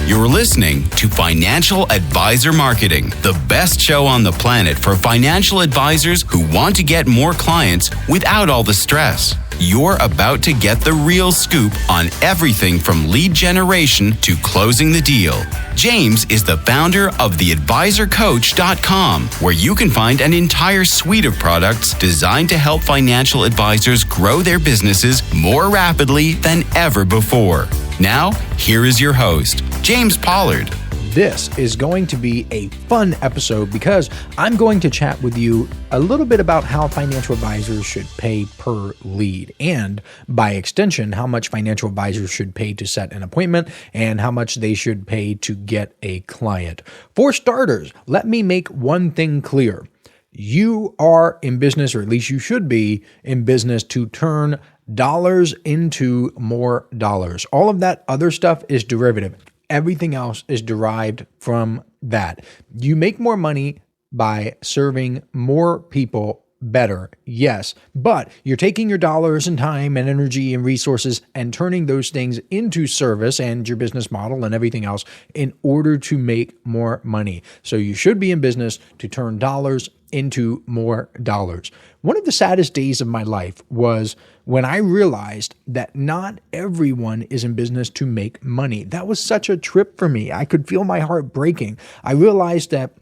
You're listening to Financial Advisor Marketing, the best show on the planet for financial advisors who want to get more clients without all the stress. You're about to get the real scoop on everything from lead generation to closing the deal. James is the founder of theadvisorcoach.com, where you can find an entire suite of products designed to help financial advisors grow their businesses more rapidly than ever before. Now, here is your host, James Pollard. This is going to be a fun episode because I'm going to chat with you a little bit about how financial advisors should pay per lead, and by extension, how much financial advisors should pay to set an appointment and how much they should pay to get a client. For starters, let me make one thing clear. You are in business, or at least you should be in business, to turn dollars into more dollars. All of that other stuff is derivative. Everything else is derived from that. You make more money by serving more people better, yes, but you're taking your dollars and time and energy and resources and turning those things into service and your business model and everything else in order to make more money. So you should be in business to turn dollars into more dollars. One of the saddest days of my life was when I realized that not everyone is in business to make money. That was such a trip for me. I could feel my heart breaking. I realized that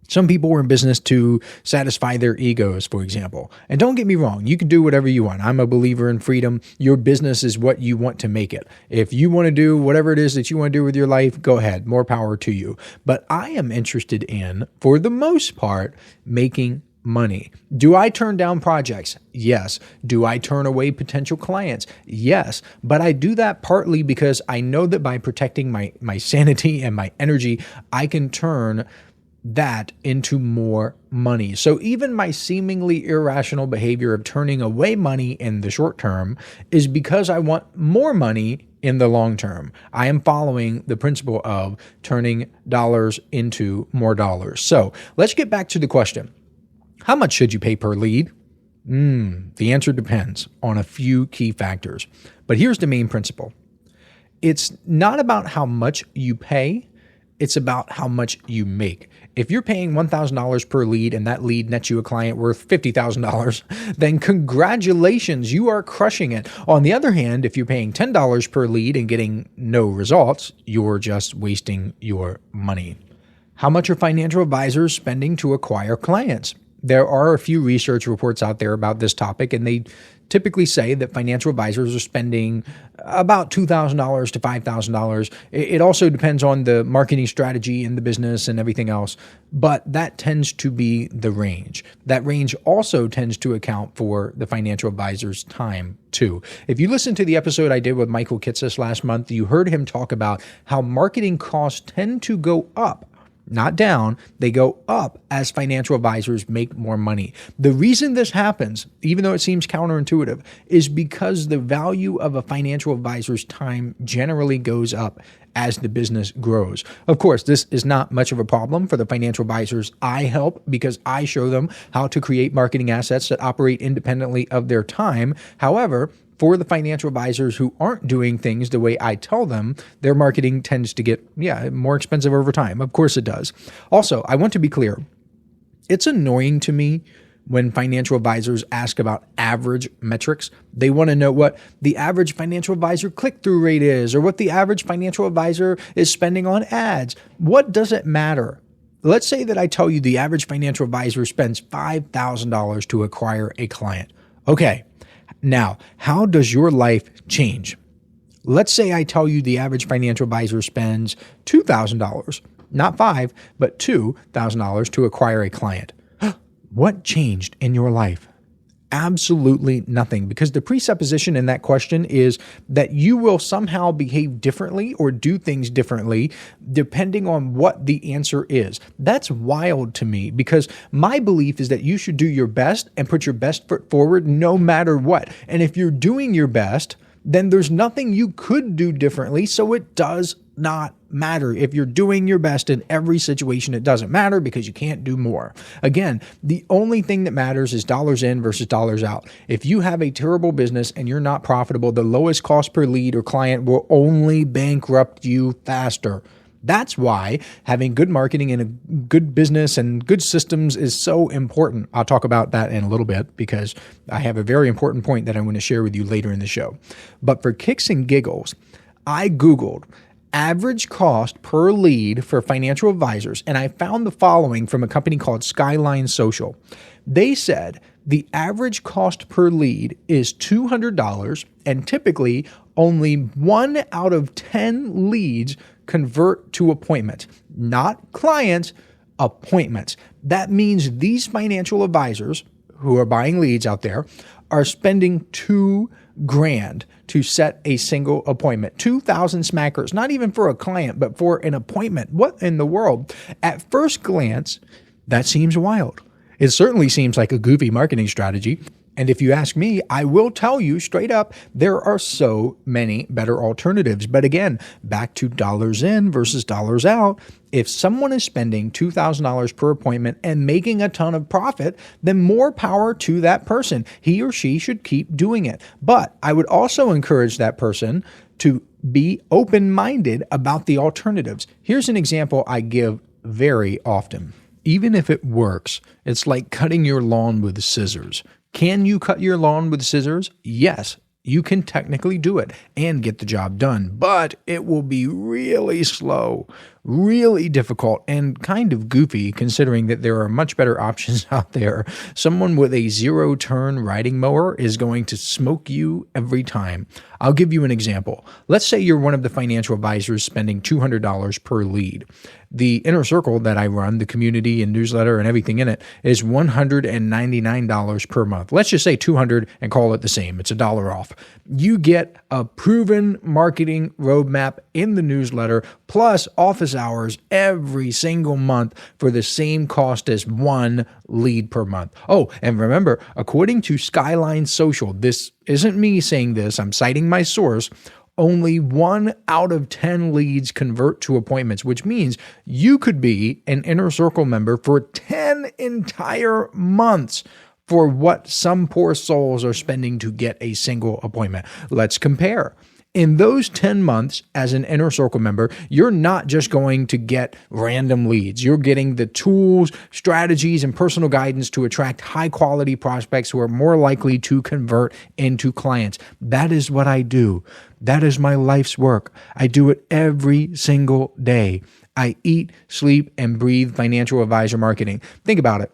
some people were in business to satisfy their egos, for example. And don't get me wrong, you can do whatever you want. I'm a believer in freedom. Your business is what you want to make it. If you want to do whatever it is that you want to do with your life, go ahead. More power to you. But I am interested in, for the most part, making money. Do I turn down projects? Yes. Do I turn away potential clients? Yes. But I do that partly because I know that by protecting my sanity and my energy, I can turn that into more money. So even my seemingly irrational behavior of turning away money in the short term is because I want more money in the long term. I am following the principle of turning dollars into more dollars. So let's get back to the question. How much should you pay per lead? The answer depends on a few key factors. But here's the main principle. It's not about how much you pay. It's about how much you make. If you're paying $1,000 per lead and that lead nets you a client worth $50,000, then congratulations, you are crushing it. On the other hand, if you're paying $10 per lead and getting no results, you're just wasting your money. How much are financial advisors spending to acquire clients? There are a few research reports out there about this topic, and they typically say that financial advisors are spending about $2,000 to $5,000. It also depends on the marketing strategy in the business and everything else, but that tends to be the range. That range also tends to account for the financial advisor's time too. If you listen to the episode I did with Michael Kitsis last month, you heard him talk about how marketing costs tend to go up, not down. They go up as financial advisors make more money. The reason this happens, even though it seems counterintuitive, is because the value of a financial advisor's time generally goes up as the business grows. Of course, this is not much of a problem for the financial advisors I help because I show them how to create marketing assets that operate independently of their time. However, for the financial advisors who aren't doing things the way I tell them, their marketing tends to get, more expensive over time. Of course it does. Also, I want to be clear. It's annoying to me when financial advisors ask about average metrics. They want to know what the average financial advisor click-through rate is or what the average financial advisor is spending on ads. What does it matter? Let's say that I tell you the average financial advisor spends $5,000 to acquire a client. Okay. Now, how does your life change? Let's say I tell you the average financial advisor spends $2,000, not $5,000, but $2,000 to acquire a client. What changed in your life? Absolutely nothing, because the presupposition in that question is that you will somehow behave differently or do things differently depending on what the answer is. That's wild to me, because my belief is that you should do your best and put your best foot forward no matter what. And if you're doing your best, then there's nothing you could do differently, so it does not matter. If you're doing your best in every situation, it doesn't matter because you can't do more. Again, the only thing that matters is dollars in versus dollars out. If you have a terrible business and you're not profitable, the lowest cost per lead or client will only bankrupt you faster. That's why having good marketing and a good business and good systems is so important. I'll talk about that in a little bit because I have a very important point that I'm going to share with you later in the show. But for kicks and giggles, I Googled average cost per lead for financial advisors, and I found the following from a company called Skyline Social. They said the average cost per lead is $200, and typically only 1 out of 10 leads convert to appointments, not clients, appointments. That means these financial advisors who are buying leads out there are spending $2,000 to set a single appointment. 2,000 smackers, not even for a client, but for an appointment. What in the world? At first glance, that seems wild. It certainly seems like a goofy marketing strategy. And if you ask me, I will tell you straight up, there are so many better alternatives. But again, back to dollars in versus dollars out. If someone is spending $2,000 per appointment and making a ton of profit, then more power to that person. He or she should keep doing it. But I would also encourage that person to be open-minded about the alternatives. Here's an example I give very often. Even if it works, it's like cutting your lawn with scissors. Can you cut your lawn with scissors? Yes, you can technically do it and get the job done, but it will be really slow, really difficult, and kind of goofy considering that there are much better options out there. Someone with a zero-turn riding mower is going to smoke you every time. I'll give you an example. Let's say you're one of the financial advisors spending $200 per lead. The inner circle that I run, the community and newsletter and everything in it, is $199 per month. Let's just say $200 and call it the same. It's $1 off. You get a proven marketing roadmap in the newsletter plus office hours every single month for the same cost as one lead per month. Oh, and remember, according to Skyline Social, this isn't me saying this, I'm citing my source, only 1 out of 10 leads convert to appointments, which means you could be an inner circle member for 10 entire months for what some poor souls are spending to get a single appointment. Let's compare. In those 10 months as an inner circle member, you're not just going to get random leads. You're getting the tools, strategies, and personal guidance to attract high quality prospects who are more likely to convert into clients. That is what I do. That is my life's work. I do it every single day. I eat, sleep, and breathe financial advisor marketing. Think about it.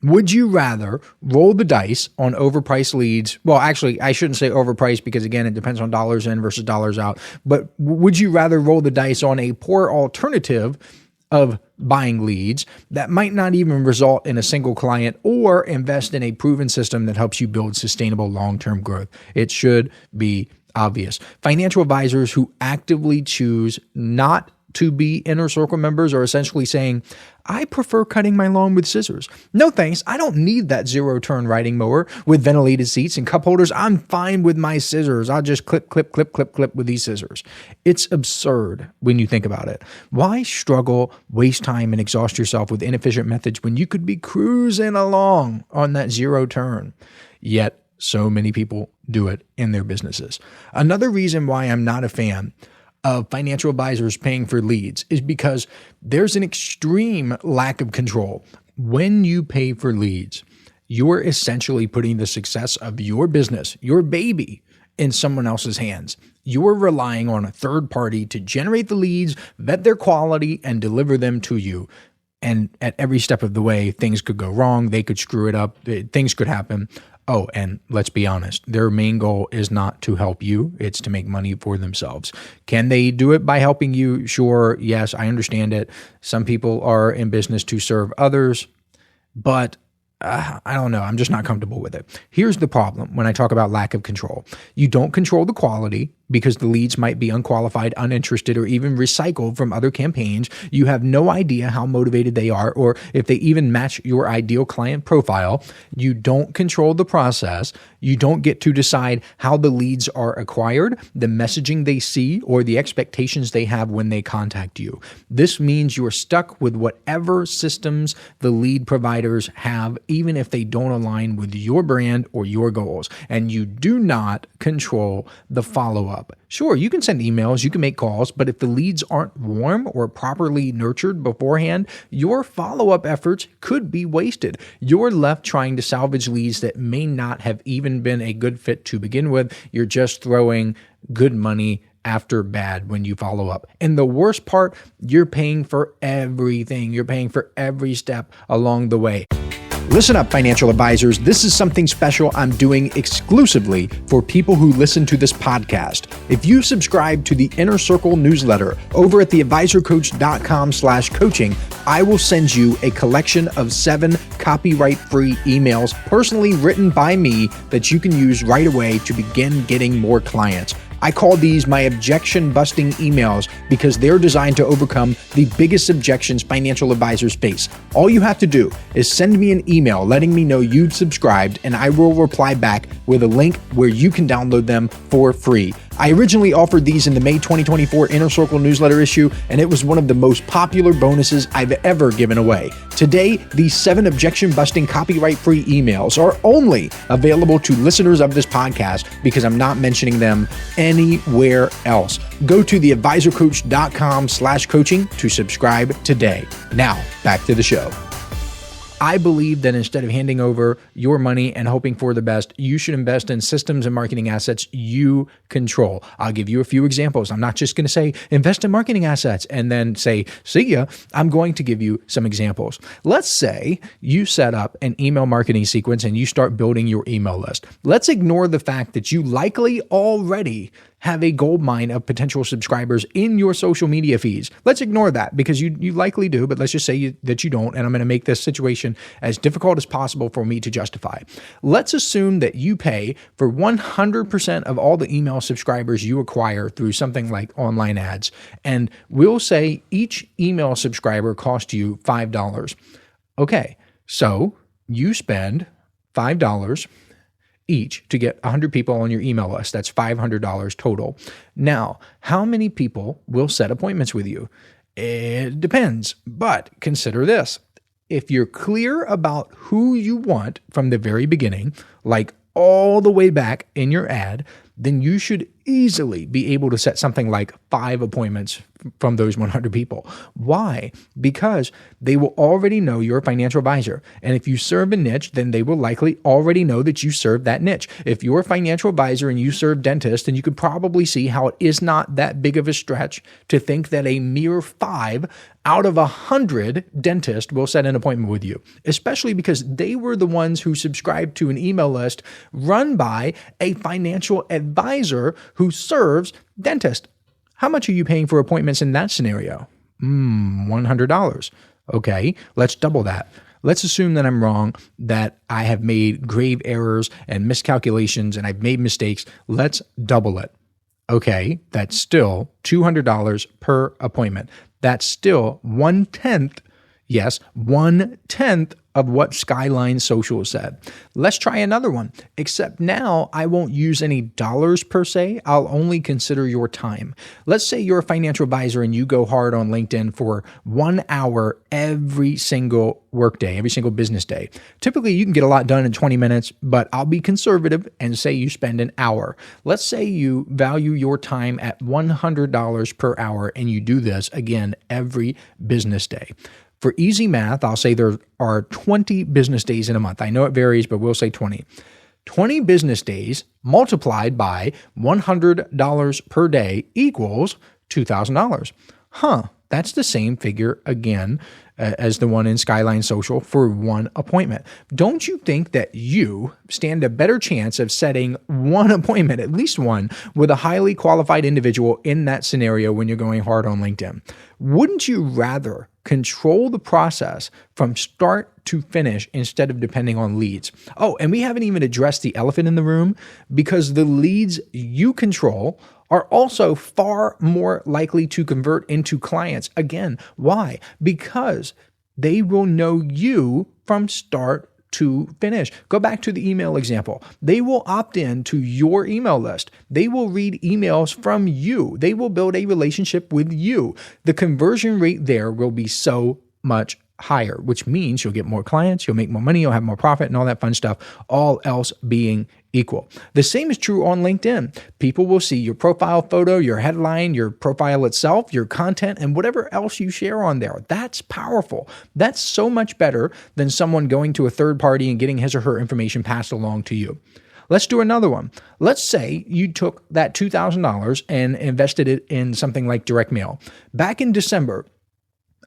Would you rather roll the dice on overpriced leads? Well, actually, I shouldn't say overpriced because, again, it depends on dollars in versus dollars out. But would you rather roll the dice on a poor alternative of buying leads that might not even result in a single client, or invest in a proven system that helps you build sustainable long-term growth? It should be obvious. Financial advisors who actively choose not to be inner circle members are essentially saying, I prefer cutting my lawn with scissors. No thanks. I don't need that zero-turn riding mower with ventilated seats and cup holders. I'm fine with my scissors. I'll just clip with these scissors. It's absurd when you think about it. Why struggle, waste time, and exhaust yourself with inefficient methods when you could be cruising along on that zero turn? Yet, so many people do it in their businesses. Another reason why I'm not a fan of financial advisors paying for leads is because there's an extreme lack of control. When you pay for leads, you're essentially putting the success of your business, your baby, in someone else's hands. You're relying on a third party to generate the leads, vet their quality, and deliver them to you. And at every step of the way, things could go wrong. They could screw it up. Things could happen. Oh, and let's be honest, their main goal is not to help you. It's to make money for themselves. Can they do it by helping you? Sure. Yes, I understand it. Some people are in business to serve others, but I don't know. I'm just not comfortable with it. Here's the problem when I talk about lack of control. You don't control the quality because the leads might be unqualified, uninterested, or even recycled from other campaigns. You have no idea how motivated they are or if they even match your ideal client profile. You don't control the process. You don't get to decide how the leads are acquired, the messaging they see, or the expectations they have when they contact you. This means you're stuck with whatever systems the lead providers have, even if they don't align with your brand or your goals. And you do not control the follow-up. up. Sure, you can send emails, you can make calls, but if the leads aren't warm or properly nurtured beforehand, your follow-up efforts could be wasted. You're left trying to salvage leads that may not have even been a good fit to begin with. You're just throwing good money after bad when you follow up. And the worst part, you're paying for everything. You're paying for every step along the way. Listen up, financial advisors. This is something special I'm doing exclusively for people who listen to this podcast. If you subscribe to the Inner Circle newsletter over at theadvisorcoach.com/coaching, I will send you a collection of 7 copyright-free emails personally written by me that you can use right away to begin getting more clients. I call these my objection-busting emails because they're designed to overcome the biggest objections financial advisors face. All you have to do is send me an email letting me know you've subscribed, and I will reply back with a link where you can download them for free. I originally offered these in the May 2024 Inner Circle newsletter issue, and it was one of the most popular bonuses I've ever given away. Today, these 7 objection-busting copyright-free emails are only available to listeners of this podcast because I'm not mentioning them anywhere else. Go to theadvisorcoach.com/coaching to subscribe today. Now, back to the show. I believe that instead of handing over your money and hoping for the best, you should invest in systems and marketing assets you control. I'll give you a few examples. I'm not just going to say invest in marketing assets and then say, see ya. I'm going to give you some examples. Let's say you set up an email marketing sequence and you start building your email list. Let's ignore the fact that you likely already have a gold mine of potential subscribers in your social media feeds. Let's ignore that because you likely do, but let's just say that you don't, and I'm going to make this situation as difficult as possible for me to justify. Let's assume that you pay for 100% of all the email subscribers you acquire through something like online ads, and we'll say each email subscriber costs you $5. Okay, so you spend $5 each to get 100 people on your email list. That's $500 total. Now, how many people will set appointments with you? It depends, but consider this. If you're clear about who you want from the very beginning, like all the way back in your ad, then you should easily be able to set something like 5 appointments from those 100 people. Why? Because they will already know you're a financial advisor. And if you serve a niche, then they will likely already know that you serve that niche. If you're a financial advisor and you serve dentists, then you could probably see how it is not that big of a stretch to think that a mere 5 out of 100 dentists will set an appointment with you, especially because they were the ones who subscribed to an email list run by a financial advisor who serves dentists. How much are you paying for appointments in that scenario? $100. Okay, let's double that. Let's assume that I'm wrong, that I have made grave errors and miscalculations and I've made mistakes. Let's double it. Okay, that's still $200 per appointment. That's still 1/10, yes, 1/10 of what Skyline Social said. Let's try another one, except now I won't use any dollars per se. I'll only consider your time. Let's say you're a financial advisor and you go hard on LinkedIn for 1 hour every single workday, every single business day. Typically, you can get a lot done in 20 minutes, but I'll be conservative and say you spend an hour. Let's say you value your time at $100 per hour and you do this again every business day. For easy math, I'll say there are 20 business days in a month. I know it varies, but we'll say 20. 20 business days multiplied by $100 per day equals $2,000. That's the same figure again as the one in Skyline Social for 1 appointment. Don't you think that you stand a better chance of setting 1 appointment, at least one, with a highly qualified individual in that scenario when you're going hard on LinkedIn? Wouldn't you rather control the process from start to finish instead of depending on leads? Oh, and we haven't even addressed the elephant in the room, because the leads you control are also far more likely to convert into clients. Again, why? Because they will know you from start to finish. Go back to the email example. They will opt in to your email list. They will read emails from you. They will build a relationship with you. The conversion rate there will be so much higher, which means you'll get more clients, you'll make more money, you'll have more profit and all that fun stuff, all else being equal. The same is true on LinkedIn. People will see your profile photo, your headline, your profile itself, your content, and whatever else you share on there. That's powerful. That's so much better than someone going to a third party and getting his or her information passed along to you. Let's do another one. Let's say you took that $2,000 and invested it in something like direct mail. Back in December,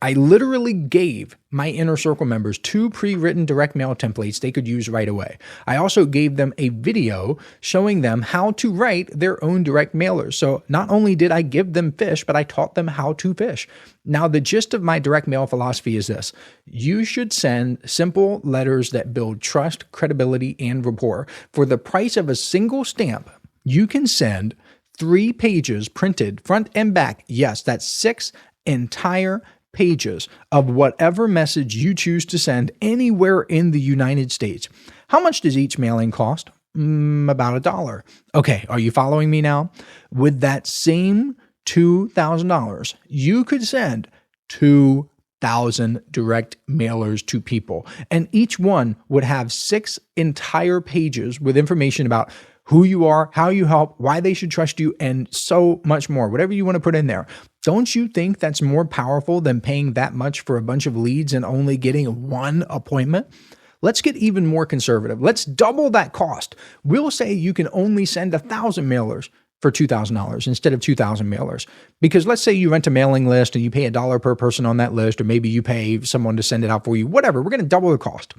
I literally gave my inner circle members 2 pre-written direct mail templates they could use right away. I also gave them a video showing them how to write their own direct mailers. So not only did I give them fish, but I taught them how to fish. Now, the gist of my direct mail philosophy is this. You should send simple letters that build trust, credibility, and rapport. For the price of a single stamp, you can send 3 pages printed front and back. Yes, that's 6 entire pages of whatever message you choose to send anywhere in the United States. How much does each mailing cost? About $1. Okay, are you following me now? With that same $2,000, you could send 2,000 direct mailers to people, and each one would have 6 entire pages with information about who you are, how you help, why they should trust you, and so much more, whatever you want to put in there. Don't you think that's more powerful than paying that much for a bunch of leads and only getting 1 appointment? Let's get even more conservative. Let's double that cost. We'll say you can only send 1,000 mailers for $2,000 instead of 2,000 mailers. Because let's say you rent a mailing list and you pay $1 per person on that list, or maybe you pay someone to send it out for you, whatever. We're going to double the cost.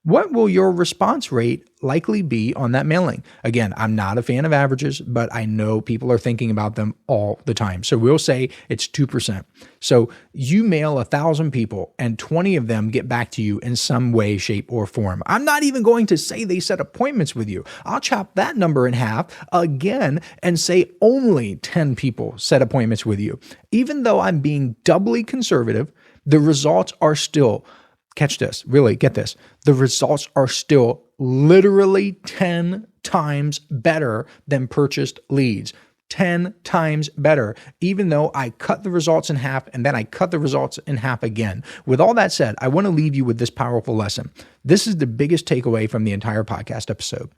What will your response rate likely be on that mailing? Again, I'm not a fan of averages, but I know people are thinking about them all the time. So we'll say it's 2%. So you mail 1,000 people and 20 of them get back to you in some way, shape, or form. I'm not even going to say they set appointments with you. I'll chop that number in half again and say only 10 people set appointments with you. Even though I'm being doubly conservative, the results are still, catch this, really get this. The results are still literally 10 times better than purchased leads. 10 times better, even though I cut the results in half and then I cut the results in half again. With all that said, I want to leave you with this powerful lesson. This is the biggest takeaway from the entire podcast episode.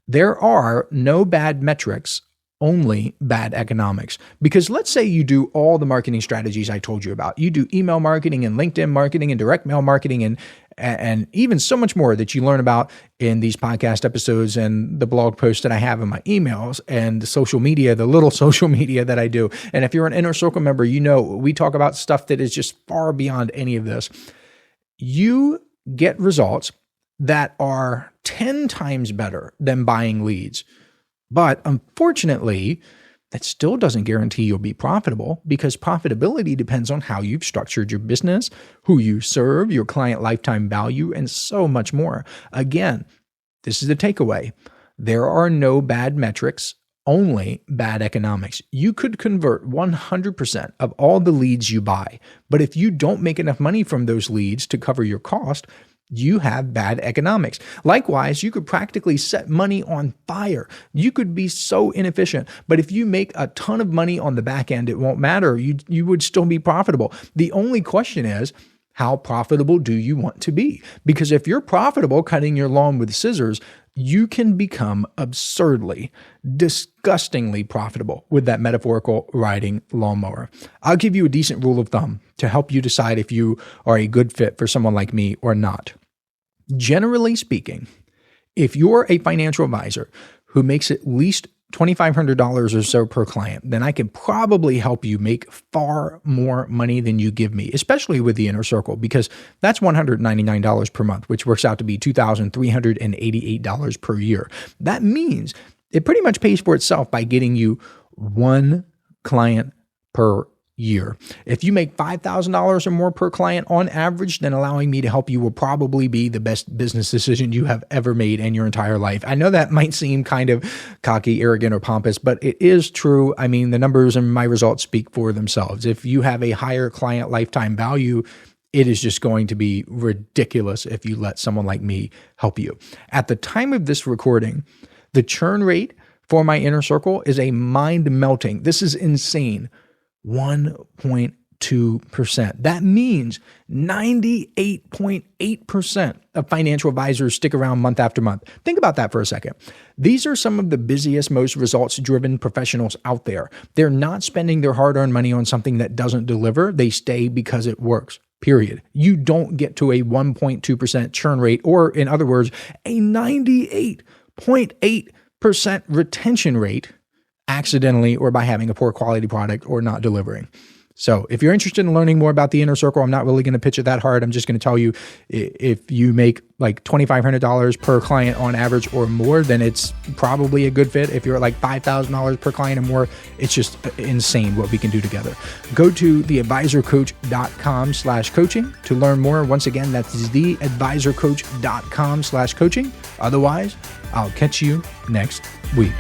There are no bad metrics, only bad economics. Because let's say you do all the marketing strategies I told you about. You do email marketing and LinkedIn marketing and direct mail marketing and even so much more that you learn about in these podcast episodes and the blog posts that I have in my emails and the social media, the little social media that I do. And if you're an Inner Circle member, you know we talk about stuff that is just far beyond any of this. You get results that are 10 times better than buying leads. But unfortunately, that still doesn't guarantee you'll be profitable, because profitability depends on how you've structured your business, who you serve, your client lifetime value, and so much more. Again, this is the takeaway. There are no bad metrics, only bad economics. You could convert 100% of all the leads you buy, but if you don't make enough money from those leads to cover your cost, you have bad economics. Likewise, you could practically set money on fire. You could be so inefficient, but if you make a ton of money on the back end, it won't matter. You would still be profitable. The only question is, how profitable do you want to be? Because if you're profitable cutting your lawn with scissors, you can become absurdly, disgustingly profitable with that metaphorical riding lawnmower. I'll give you a decent rule of thumb to help you decide if you are a good fit for someone like me or not. Generally speaking, if you're a financial advisor who makes at least $2,500 or so per client, then I can probably help you make far more money than you give me, especially with the Inner Circle, because that's $199 per month, which works out to be $2,388 per year. That means it pretty much pays for itself by getting you 1 client per year. If you make $5,000 or more per client on average, then allowing me to help you will probably be the best business decision you have ever made in your entire life. I know that might seem kind of cocky, arrogant, or pompous, but it is true. I mean, the numbers and my results speak for themselves. If you have a higher client lifetime value, it is just going to be ridiculous if you let someone like me help you. At the time of this recording, the churn rate for my Inner Circle is a mind-melting. This is insane. 1.2%. 2%. That means 98.8% of financial advisors stick around month after month. Think about that for a second. These are some of the busiest, most results-driven professionals out there. They're not spending their hard-earned money on something that doesn't deliver. They stay because it works. Period. You don't get to a 1.2% churn rate, or in other words, a 98.8% retention rate accidentally or by having a poor quality product or not delivering. So if you're interested in learning more about the inner circle, I'm not really going to pitch it that hard. I'm just going to tell you, if you make like $2,500 per client on average or more, then it's probably a good fit. If you're at like $5,000 per client or more, it's just insane what we can do together. Go to theadvisorcoach.com/coaching to learn more. Once again, that's theadvisorcoach.com/coaching. Otherwise, I'll catch you next week.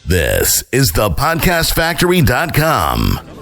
This is thepodcastfactory.com.